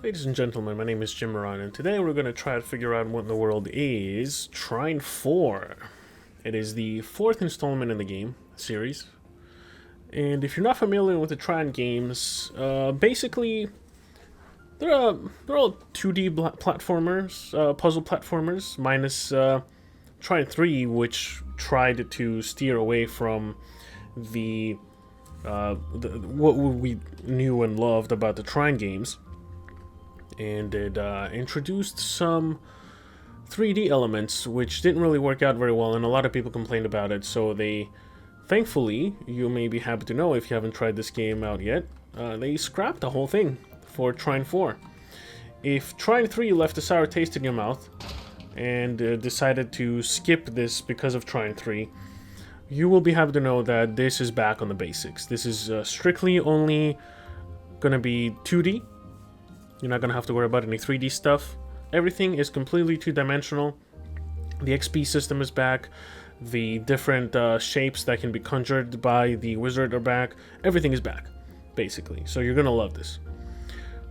Ladies and gentlemen, my name is Jim Moran, and today we're going to try to figure out what in the world is Trine 4. It is the fourth installment in the game series, and if you're not familiar with the Trine games, basically they're all 2D platformers, puzzle platformers, minus Trine 3, which tried to steer away from the what we knew and loved about the Trine games. And it introduced some 3D elements which didn't really work out very well, and a lot of people complained about it. So they, thankfully, you may be happy to know if you haven't tried this game out yet, they scrapped the whole thing for Trine 4. If Trine 3 left a sour taste in your mouth and decided to skip this because of Trine 3, you will be happy to know that this is back on the basics. This is strictly only going to be 2D. You're not going to have to worry about any 3D stuff. Everything is completely two-dimensional. The XP system is back. The different shapes that can be conjured by the wizard are back. Everything is back, basically. So you're going to love this.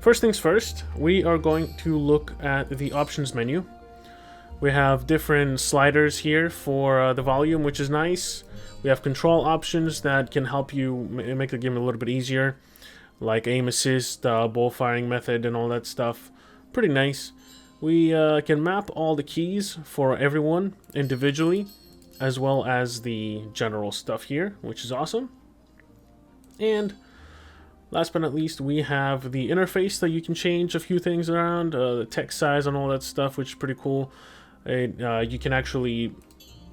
First things first, we are going to look at the options menu. We have different sliders here for the volume, which is nice. We have control options that can help you make the game a little bit easier, like aim assist, bow firing method, and all that stuff. Pretty nice. We can map all the keys for everyone individually, as well as the general stuff here, which is awesome. And last but not least, we have the interface that you can change a few things around, the text size and all that stuff, which is pretty cool. You can actually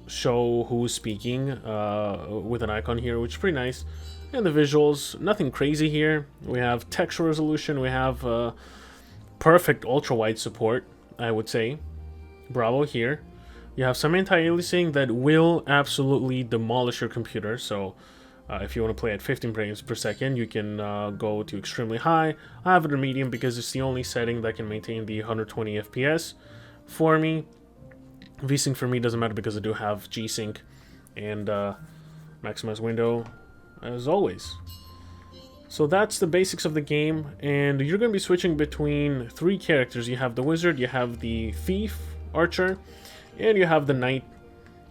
show who's speaking with an icon here, which is pretty nice. And the visuals, nothing crazy here. We have texture resolution, we have perfect ultra-wide support, I would say. Bravo here. You have some anti-aliasing that will absolutely demolish your computer, so if you want to play at 15 frames per second, you can go to extremely high. I have it in medium because it's the only setting that can maintain the 120 FPS for me. VSync for me doesn't matter because I do have G-Sync and maximize window as always. So that's the basics of the game, and you're going to be switching between three characters. You have the wizard, you have the thief, archer, and you have the knight,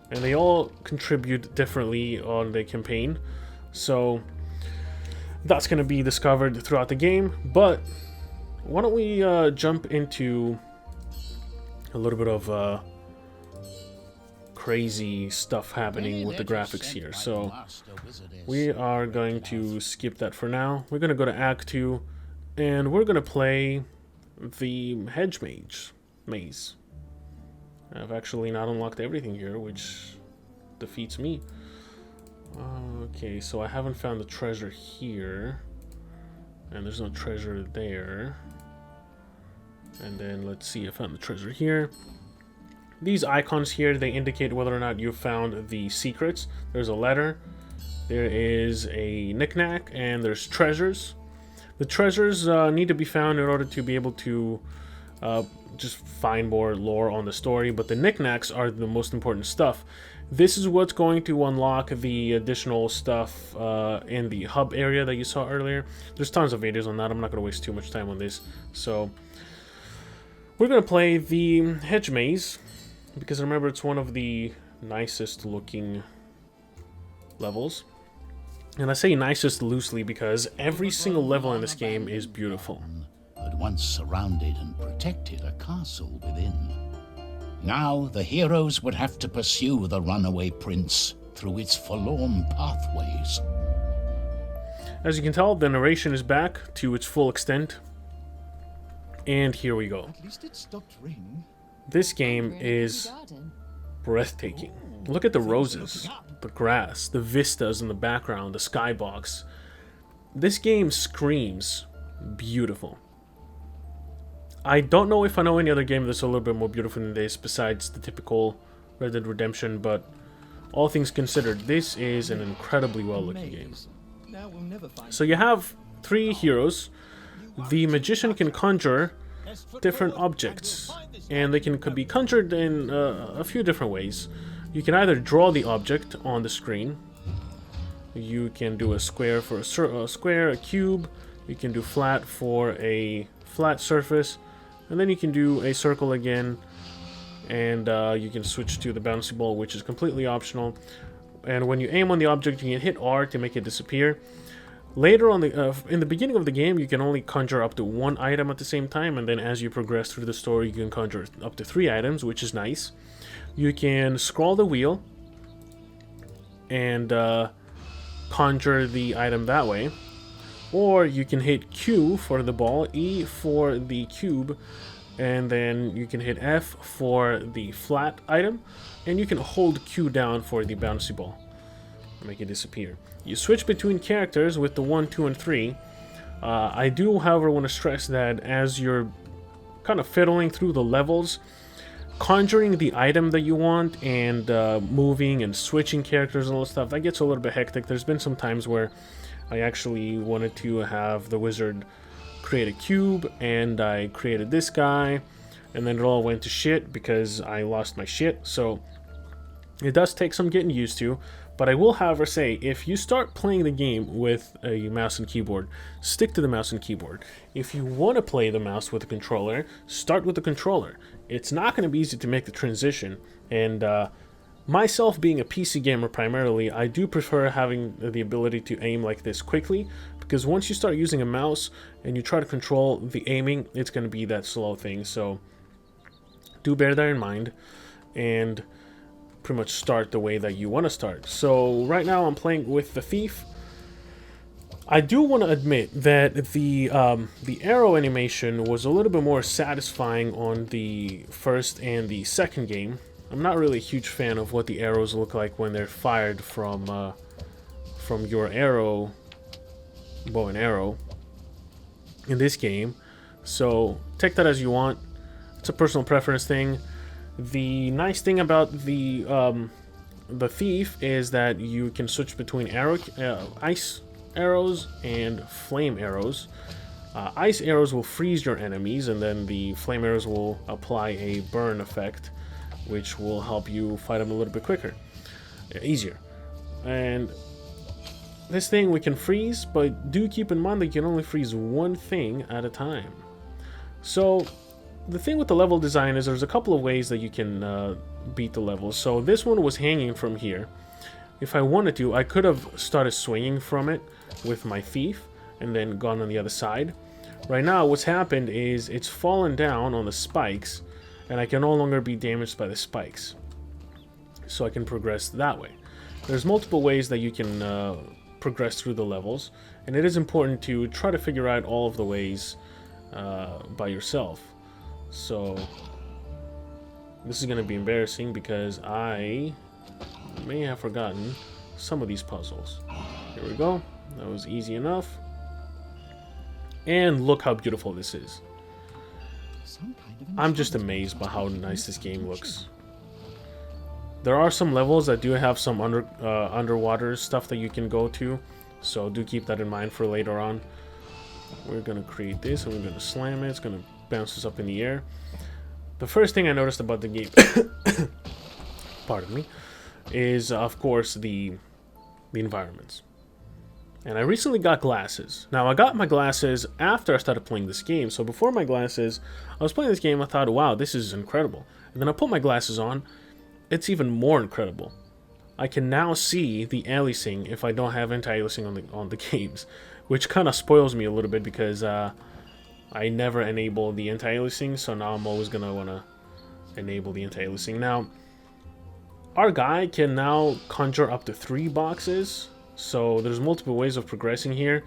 and they all contribute differently on the campaign. So that's going to be discovered throughout the game, but why don't we jump into a little bit of crazy stuff happening with the graphics here. So we are going to skip that for now. We're going to go to Act 2, and we're going to play the Hedge Maze. I've actually not unlocked everything here, which defeats me. Okay, so I haven't found the treasure here, and there's no treasure there. And then let's see, I found the treasure here. These icons here, they indicate whether or not you found the secrets. There's a letter, there is a knickknack, and there's treasures. The treasures need to be found in order to be able to just find more lore on the story, but the knickknacks are the most important stuff. This is what's going to unlock the additional stuff in the hub area that you saw earlier. There's tons of videos on that. I'm not going to waste too much time on this. So we're going to play the Hedge Maze, because remember, it's one of the nicest looking levels. And I say nicest loosely because every single level in this game is beautiful. Had once surrounded and protected a castle within. Now the heroes would have to pursue the runaway prince through its forlorn pathways. As you can tell, the narration is back to its full extent. And here we go. At least it stopped raining. This game is breathtaking. Look at the roses, the grass, the vistas in the background, the skybox. This game screams beautiful. I don't know if I know any other game that's a little bit more beautiful than this besides the typical Red Dead Redemption, but all things considered, this is an incredibly well-looking game. So you have three heroes. The magician can conjure different objects, and they can be conjured in a few different ways. You can either draw the object on the screen. You can do a square for a square, a cube. You can do flat for a flat surface, and then you can do a circle again, and you can switch to the bouncy ball, which is completely optional. And when you aim on the object, you can hit R to make it disappear. Later on, in the beginning of the game, you can only conjure up to one item at the same time, and then as you progress through the story, you can conjure up to 3 items, which is nice. You can scroll the wheel and conjure the item that way, or you can hit Q for the ball, E for the cube, and then you can hit F for the flat item, and you can hold Q down for the bouncy ball, make it disappear. You switch between characters with the 1, 2, and 3. I do, however, want to stress that as you're kind of fiddling through the levels, conjuring the item that you want and moving and switching characters and all that stuff, that gets a little bit hectic. There's been some times where I actually wanted to have the wizard create a cube, and I created this guy, and then it all went to shit because I lost my shit. So it does take some getting used to. But I will, however, say, if you start playing the game with a mouse and keyboard, stick to the mouse and keyboard. If you want to play the mouse with a controller, start with the controller. It's not going to be easy to make the transition, and myself being a PC gamer primarily, I do prefer having the ability to aim like this quickly, because once you start using a mouse and you try to control the aiming, it's going to be that slow thing. So do bear that in mind, and pretty much start the way that you want to start. So right now I'm playing with the thief. I do want to admit that the arrow animation was a little bit more satisfying on the first and the second game. I'm not really a huge fan of what the arrows look like when they're fired from your arrow, bow and arrow, in this game. So take that as you want. It's a personal preference thing. The nice thing about the thief is that you can switch between ice arrows and flame arrows. Ice arrows will freeze your enemies, and then the flame arrows will apply a burn effect, which will help you fight them a little bit quicker, easier. And this thing we can freeze, but do keep in mind that you can only freeze one thing at a time. So the thing with the level design is there's a couple of ways that you can beat the levels. So this one was hanging from here. If I wanted to, I could have started swinging from it with my thief and then gone on the other side. Right now what's happened is it's fallen down on the spikes, and I can no longer be damaged by the spikes. So I can progress that way. There's multiple ways that you can progress through the levels, and it is important to try to figure out all of the ways by yourself. So this is going to be embarrassing because I may have forgotten some of these puzzles. Here we go. That was easy enough. And look how beautiful this is. I'm just amazed by how nice this game looks. There are some levels that do have some underwater stuff that you can go to, so do keep that in mind for later on. We're going to create this, and we're going to slam it. It's going to bounce us up in the air. The first thing I noticed about the game, pardon me, is of course the environments. And I recently got glasses. Now I got my glasses after I started playing this game, so before my glasses, I was playing this game, I thought, wow, this is incredible. And then I put my glasses on, it's even more incredible. I can now see the aliasing if I don't have anti-aliasing on the games, which kind of spoils me a little bit because I never enable the anti-aliasing, so now I'm always gonna want to enable the anti-aliasing. Now, our guy can now conjure up to 3 boxes, so there's multiple ways of progressing here.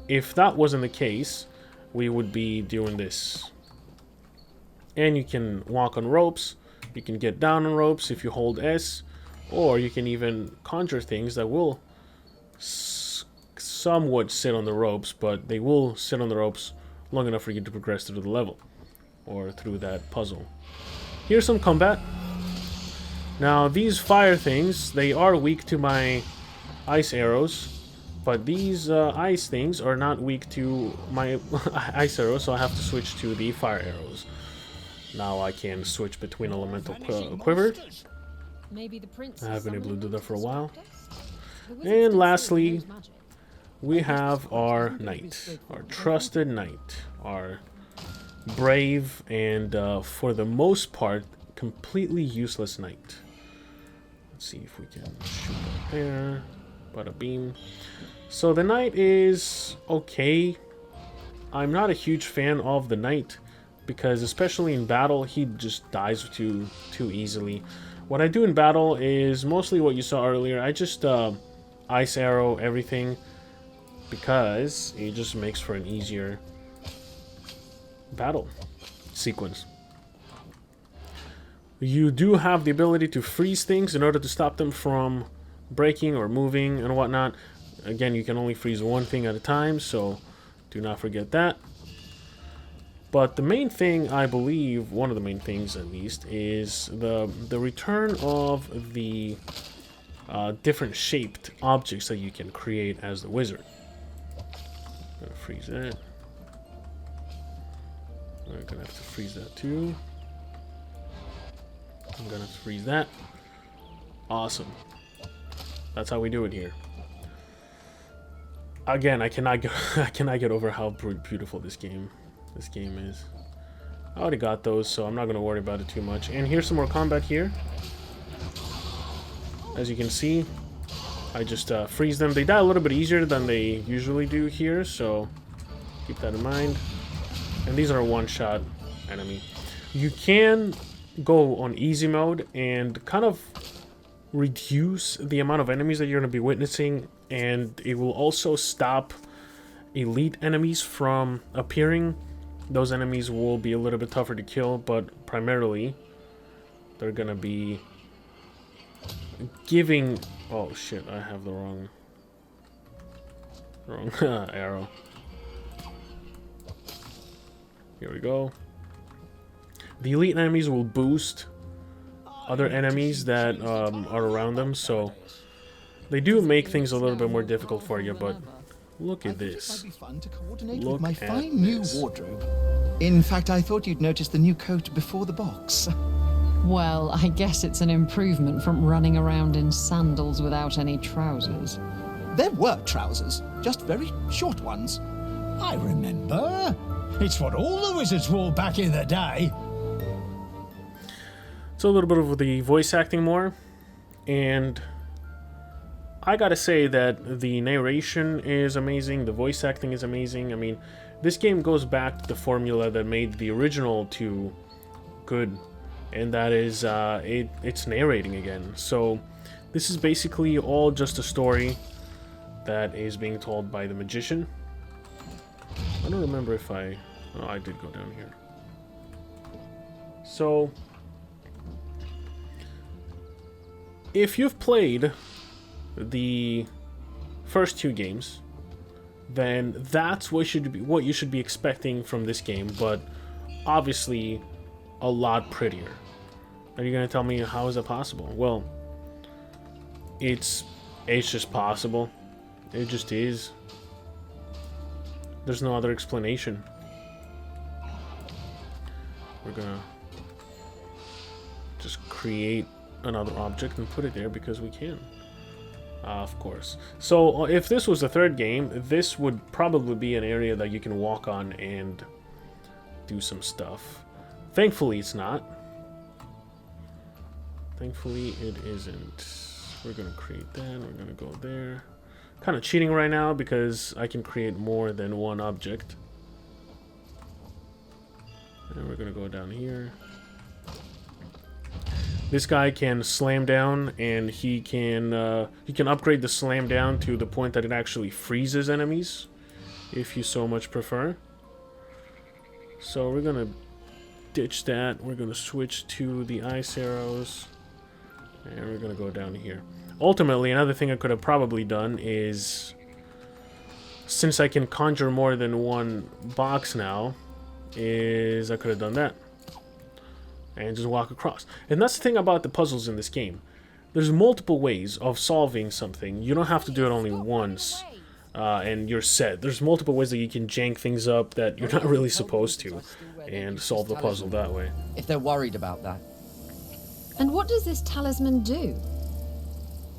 If that wasn't the case, we would be doing this. And you can walk on ropes, you can get down on ropes if you hold S, or you can even conjure things that will somewhat sit on the ropes, but they will sit on the ropes long enough for you to progress through the level or through that puzzle. Here's some combat. Now these fire things, they are weak to my ice arrows, but these ice things are not weak to my ice arrows, so I have to switch to the fire arrows. Now I can switch between elemental quiver. I have been able to do that for a while. And lastly, we have our knight, our trusted knight, our brave, and for the most part, completely useless knight. Let's see if we can shoot that there. Bada beam. So the knight is okay. I'm not a huge fan of the knight because, especially in battle, he just dies too easily. What I do in battle is mostly what you saw earlier. I just ice arrow everything because it just makes for an easier battle sequence. You do have the ability to freeze things in order to stop them from breaking or moving and whatnot. Again, you can only freeze one thing at a time, so do not forget that. But the main thing, I believe, one of the main things at least, is the return of the different shaped objects that you can create as the wizard. I'm gonna freeze that. We're gonna have to freeze that too. I'm gonna have to freeze that. Awesome. That's how we do it here. Again, I cannot get over how beautiful this game is. I already got those, so I'm not gonna worry about it too much. And here's some more combat here. As you can see, I just freeze them. They die a little bit easier than they usually do here, so keep that in mind. And these are a one-shot enemy. You can go on easy mode and kind of reduce the amount of enemies that you're going to be witnessing, and it will also stop elite enemies from appearing. Those enemies will be a little bit tougher to kill, but primarily they're going to be giving... Oh shit, I have the wrong arrow. Here we go. The elite enemies will boost other enemies that are around them, so they do make things a little bit more difficult for you, but look at this. Look my at fine new this. wardrobe. In fact, I thought you'd noticed the new coat before the box. Well, I guess it's an improvement from running around in sandals without any trousers. There were trousers, just very short ones. I remember. It's what all the wizards wore back in the day. So a little bit of the voice acting more, and I gotta say that the narration is amazing, the voice acting is amazing. I mean, this game goes back to the formula that made the original two good, and that is it's narrating again. So this is basically all just a story that is being told by the magician. I don't remember if I did go down here. So if you've played the first two games, then that's what you should be expecting from this game, but obviously a lot prettier. Are you gonna tell me how is that possible? Well, it's just possible. It just is. There's no other explanation. We're gonna just create another object and put it there because we can. Of course. So if this was the third game, this would probably be an area that you can walk on and do some stuff. Thankfully, it's not. Thankfully, it isn't. We're gonna create that. We're gonna go there. Kind of cheating right now because I can create more than one object. And we're gonna go down here. This guy can slam down, and he can upgrade the slam down to the point that it actually freezes enemies, if you so much prefer. So we're gonna ditch that. We're gonna switch to the ice arrows, and we're gonna go down here. Ultimately, another thing I could have probably done is, since I can conjure more than one box now, is I could have done that and just walk across. And that's the thing about the puzzles in this game. There's multiple ways of solving something. You don't have to do it only once and you're set. There's multiple ways that you can jank things up that you're not really supposed to and solve the puzzle that way. If they're worried about that. And what does this talisman do?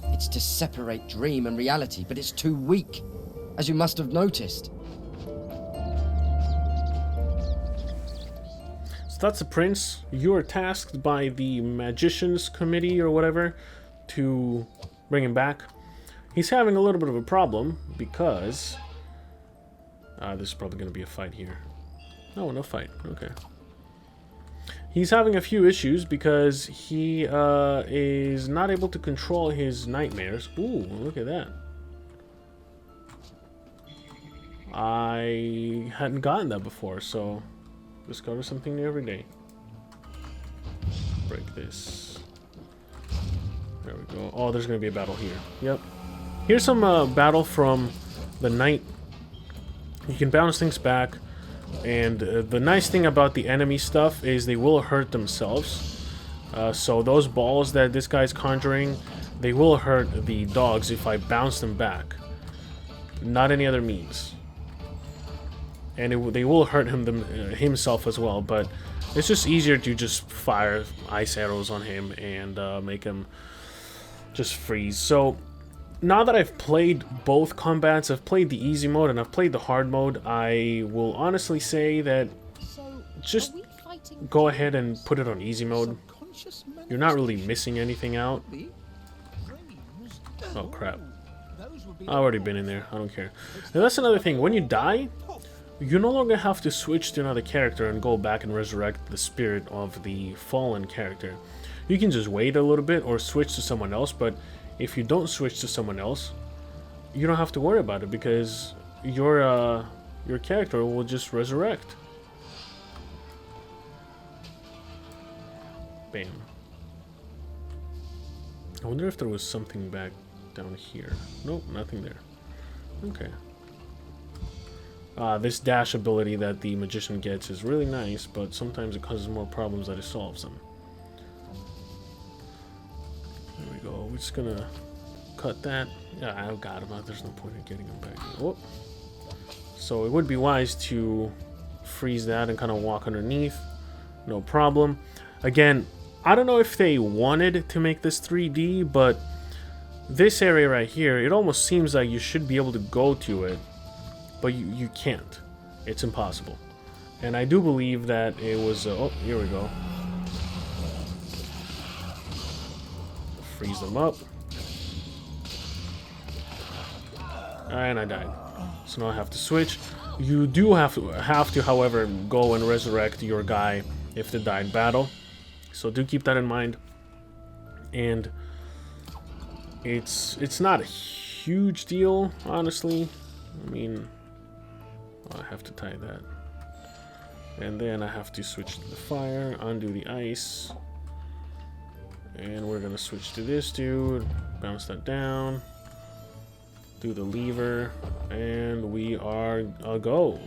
It's to separate dream and reality, but it's too weak, as you must have noticed. So that's the prince. You are tasked by the magicians committee or whatever to bring him back. He's having a little bit of a problem because this is probably going to be a fight here. Oh, no fight. Okay. He's having a few issues because he is not able to control his nightmares. Ooh, look at that. I hadn't gotten that before, so discover something new every day. Break this. There we go. Oh, there's going to be a battle here. Yep. Here's some battle from the night. You can bounce things back. And the nice thing about the enemy stuff is they will hurt themselves. So those balls that this guy's conjuring, they will hurt the dogs if I bounce them back. Not any other means. And they will hurt himself as well, but it's just easier to just fire ice arrows on him and make him just freeze. So now that I've played both combats, I've played the easy mode and I've played the hard mode, I will honestly say that just go ahead and put it on easy mode. You're not really missing anything out. Oh crap. I've already been in there, I don't care. And that's another thing, when you die, you no longer have to switch to another character and go back and resurrect the spirit of the fallen character. You can just wait a little bit or switch to someone else, but if you don't switch to someone else, you don't have to worry about it because your character will just resurrect. Bam. I wonder if there was something back down here. Nope, nothing there. Okay. This dash ability that the magician gets is really nice, but sometimes it causes more problems than it solves them. There we go. We're just gonna cut that. Yeah, I got him out. There's no point in getting him back. Oh. So it would be wise to freeze that and kind of walk underneath. No problem. Again, I don't know if they wanted to make this 3D, but this area right here, it almost seems like you should be able to go to it. But you can't. It's impossible. And I do believe that it was... oh, here we go. Freeze them up. And I died. So now I have to switch. You do have to, however, go and resurrect your guy if they die in battle. So do keep that in mind. And it's not a huge deal, honestly. I mean... I have to tie that. And then I have to switch to the fire, undo the ice. And we're gonna switch to this dude. Bounce that down. Do the lever. And we are a go.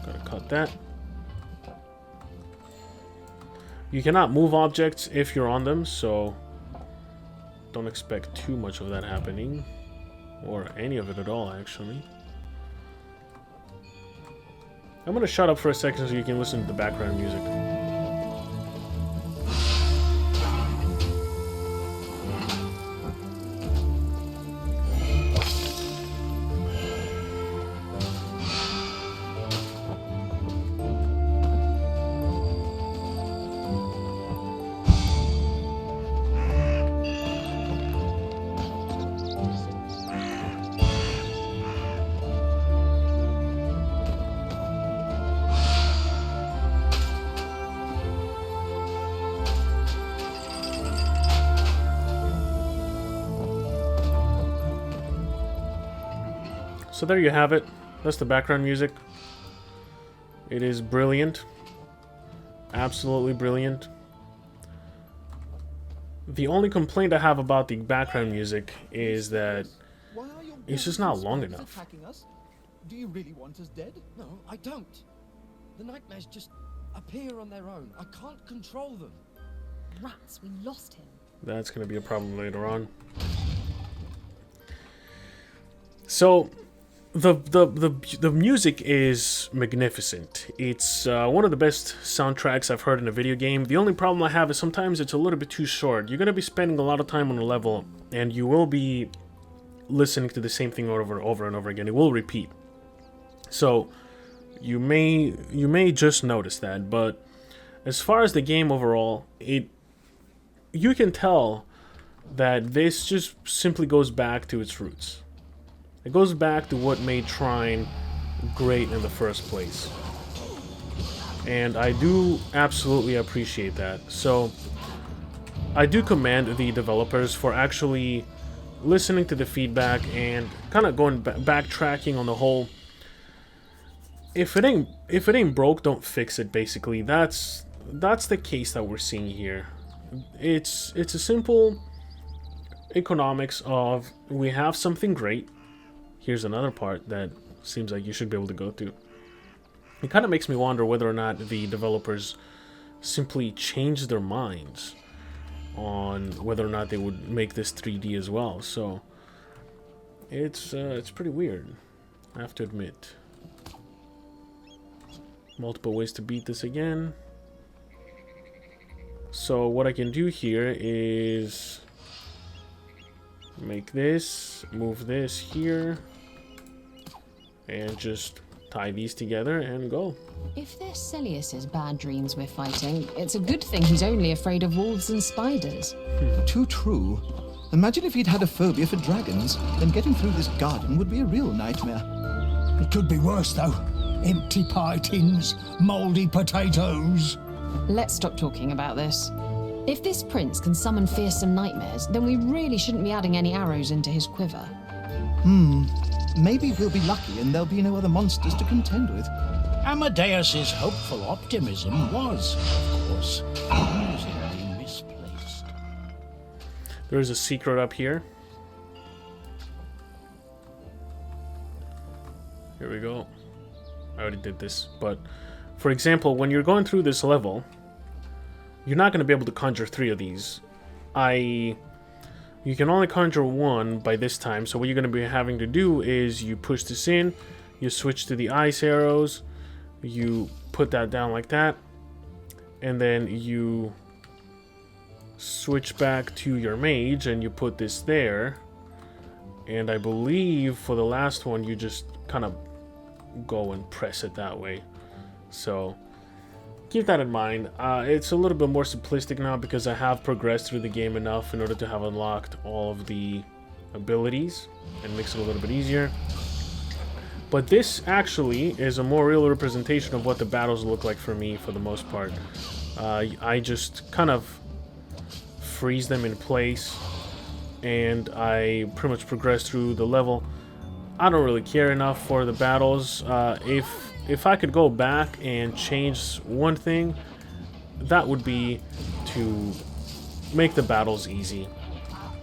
Gotta cut that. You cannot move objects if you're on them, so don't expect too much of that happening. Or any of it at all, actually. I'm gonna shut up for a second so you can listen to the background music. So there you have it. That's the background music. It is brilliant. Absolutely brilliant. The only complaint I have about the background music is that it's just not long enough. Do you really want us dead? No, I don't. The nightmares just appear on their own. I can't control them. Rats, we lost him. That's going to be a problem later on. So... The music is magnificent. It's one of the best soundtracks I've heard in a video game. The only problem I have is sometimes it's a little bit too short. You're going to be spending a lot of time on a level, and you will be listening to the same thing over and over again. It will repeat. So you may just notice that, but as far as the game overall, you can tell that this just simply goes back to its roots. It goes back to what made Trine great in the first place. And I do absolutely appreciate that. So I do commend the developers for actually listening to the feedback and kind of going backtracking on the whole if it ain't broke, don't fix it, basically. That's the case that we're seeing here. It's a simple economics of we have something great. Here's another part that seems like you should be able to go to. It kind of makes me wonder whether or not the developers simply changed their minds on whether or not they would make this 3D as well. So it's pretty weird, I have to admit. Multiple ways to beat this again. So what I can do here is make this, move this here, and just tie these together and go. If they're Celius's bad dreams we're fighting, it's a good thing he's only afraid of wolves and spiders. Too true. Imagine if he'd had a phobia for dragons, then getting through this garden would be a real nightmare. It could be worse, though. Empty pie tins, mouldy potatoes. Let's stop talking about this. If this prince can summon fearsome nightmares, then we really shouldn't be adding any arrows into his quiver. Maybe we'll be lucky and there'll be no other monsters to contend with. Amadeus's hopeful optimism was, of course, amusingly misplaced. There's a secret up here. Here we go. I already did this, but for example, when you're going through this level, you're not going to be able to conjure 3 of these. You can only conjure 1 by this time, so what you're going to be having to do is you push this in, you switch to the ice arrows, you put that down like that, and then you switch back to your mage and you put this there, and I believe for the last one you just kind of go and press it that way. So keep that in mind. It's a little bit more simplistic now because I have progressed through the game enough in order to have unlocked all of the abilities and makes it a little bit easier. But this actually is a more real representation of what the battles look like for me for the most part. I just kind of freeze them in place and I pretty much progress through the level. I don't really care enough for the battles. If I could go back and change one thing, that would be to make the battles easy.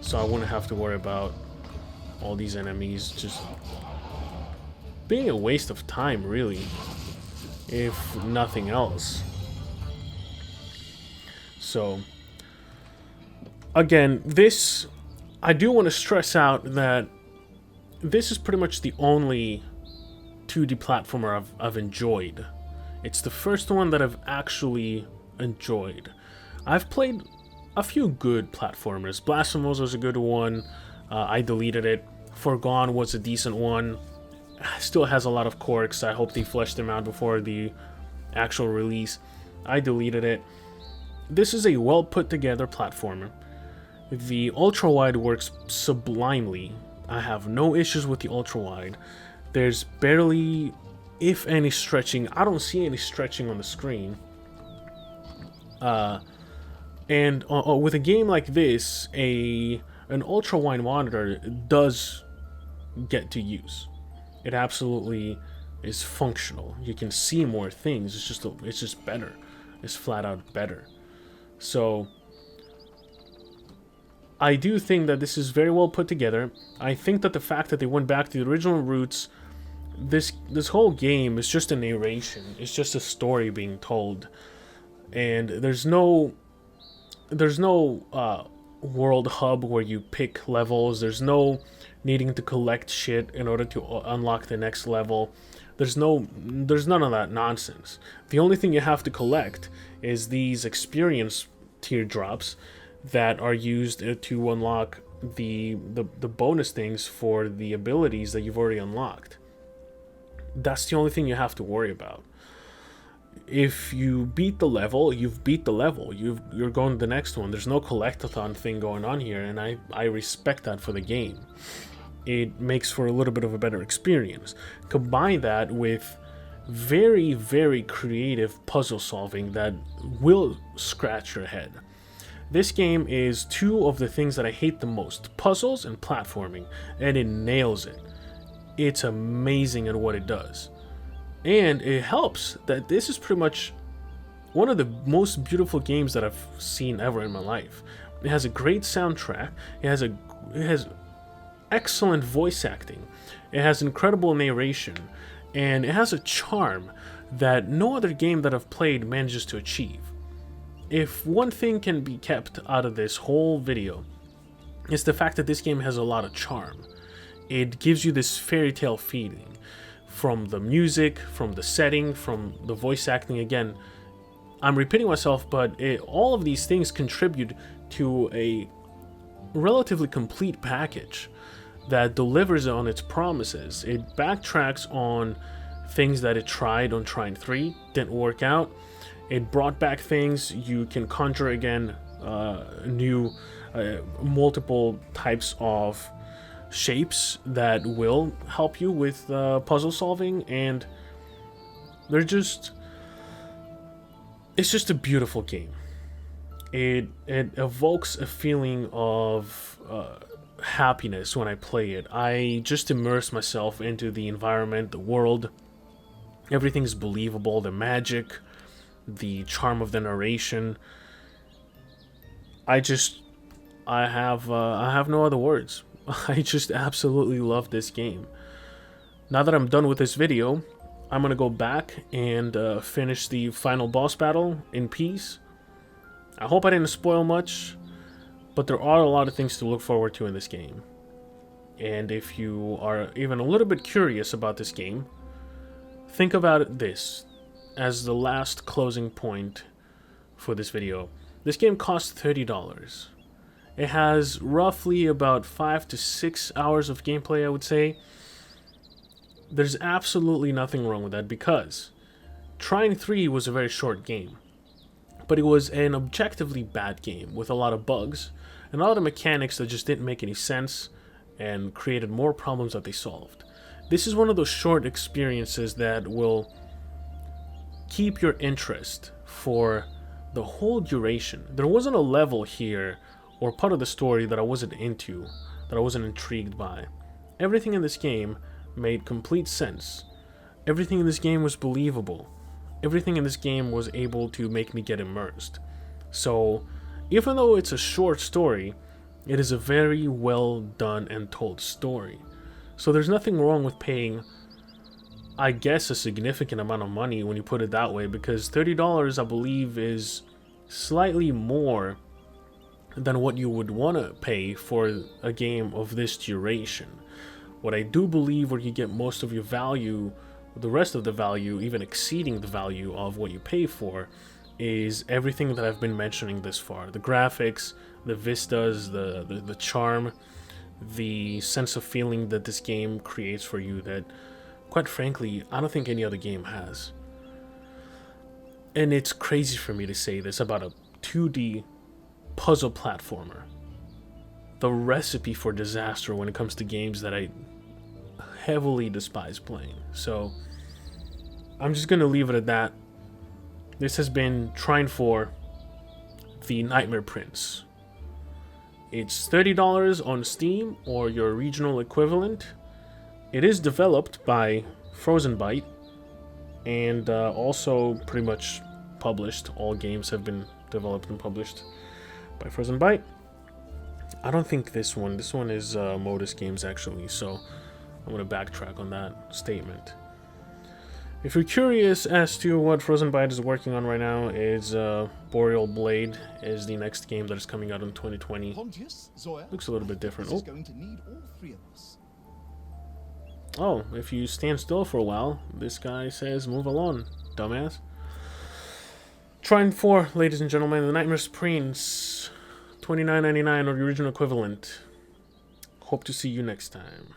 So I wouldn't have to worry about all these enemies just being a waste of time, really, if nothing else. So, again, this, I do want to stress out that this is pretty much the only 2D platformer I've enjoyed. It's the first one that I've actually enjoyed. I've played a few good platformers. Blasphemous was a good one. I deleted it. Forgone was a decent one. Still has a lot of quirks. I hope they flesh them out before the actual release. I deleted it. This is a well put together platformer. The ultra-wide works sublimely. I have no issues with the ultra-wide. There's barely, if any, stretching. I don't see any stretching on the screen. And with a game like this, an ultra-wide monitor does get to use. It absolutely is functional. You can see more things. It's just better. It's flat out better. So I do think that this is very well put together. I think that the fact that they went back to the original roots, this whole game is just a narration. It's just a story being told, and there's no world hub where you pick levels. There's no needing to collect shit in order to unlock the next level. There's none of that nonsense. The only thing you have to collect is these experience teardrops that are used to unlock the bonus things for the abilities that you've already unlocked. That's the only thing you have to worry about. if you beat the level, you've beat the level. You're going to the next one. There's no collectathon thing going on here, and I respect that for the game. It makes for a little bit of a better experience. Combine that with very, very creative puzzle solving that will scratch your head. This game is two of the things that I hate the most, puzzles and platforming, and it nails it. It's amazing at what it does. And it helps that this is pretty much one of the most beautiful games that I've seen ever in my life. It has a great soundtrack, it has excellent voice acting, it has incredible narration, and it has a charm that no other game that I've played manages to achieve. If one thing can be kept out of this whole video, it's the fact that this game has a lot of charm. It gives you this fairy tale feeling from the music, from the setting, from the voice acting. Again, I'm repeating myself, but all of these things contribute to a relatively complete package that delivers on its promises. It backtracks on things that it tried on Trine 3, didn't work out. It brought back things. You can conjure again new multiple types of shapes that will help you with puzzle solving, and it's just a beautiful game. It evokes a feeling of happiness when I play it. I just immerse myself into the environment, the world. Everything's believable, the magic, the charm of the narration. I have no other words. I just absolutely love this game. Now that I'm done with this video, I'm gonna go back and finish the final boss battle in peace. I hope I didn't spoil much, but there are a lot of things to look forward to in this game. And if you are even a little bit curious about this game, think about this as the last closing point for this video. This game costs $30. It has roughly about 5 to 6 hours of gameplay, I would say. There's absolutely nothing wrong with that, because Trine 3 was a very short game, but it was an objectively bad game with a lot of bugs and a lot of mechanics that just didn't make any sense and created more problems that they solved. This is one of those short experiences that will keep your interest for the whole duration. There wasn't a level here or part of the story that I wasn't into, that I wasn't intrigued by. Everything in this game made complete sense. Everything in this game was believable. Everything in this game was able to make me get immersed. So, even though it's a short story, it is a very well done and told story. So there's nothing wrong with paying, I guess, a significant amount of money when you put it that way, because $30, I believe, is slightly more than what you would want to pay for a game of this duration. What I do believe where you get most of your value, the rest of the value, even exceeding the value of what you pay for, is everything that I've been mentioning this far. The graphics, the vistas, the charm, the sense of feeling that this game creates for you that, quite frankly, I don't think any other game has. And it's crazy for me to say this about a 2D puzzle platformer. The recipe for disaster when it comes to games that I heavily despise playing. So I'm just gonna leave it at that. This has been Trine 4, The Nightmare Prince. It's $30 on Steam or your regional equivalent. It is developed by Frozen Byte and also pretty much published. All games have been developed and published by Frozen Byte. I don't think this one is Modus Games actually, so I'm going to backtrack on that statement. If you're curious as to what Frozen Byte is working on right now, is Boreal Blade is the next game that is coming out in 2020. Pontius, Zoya, Looks a little bit different. this is going to need all three of us. Oh, if you stand still for a while, this guy says move along, dumbass. Trine 4, ladies and gentlemen, The Nightmare Prince, $29.99 or the original equivalent. Hope to see you next time.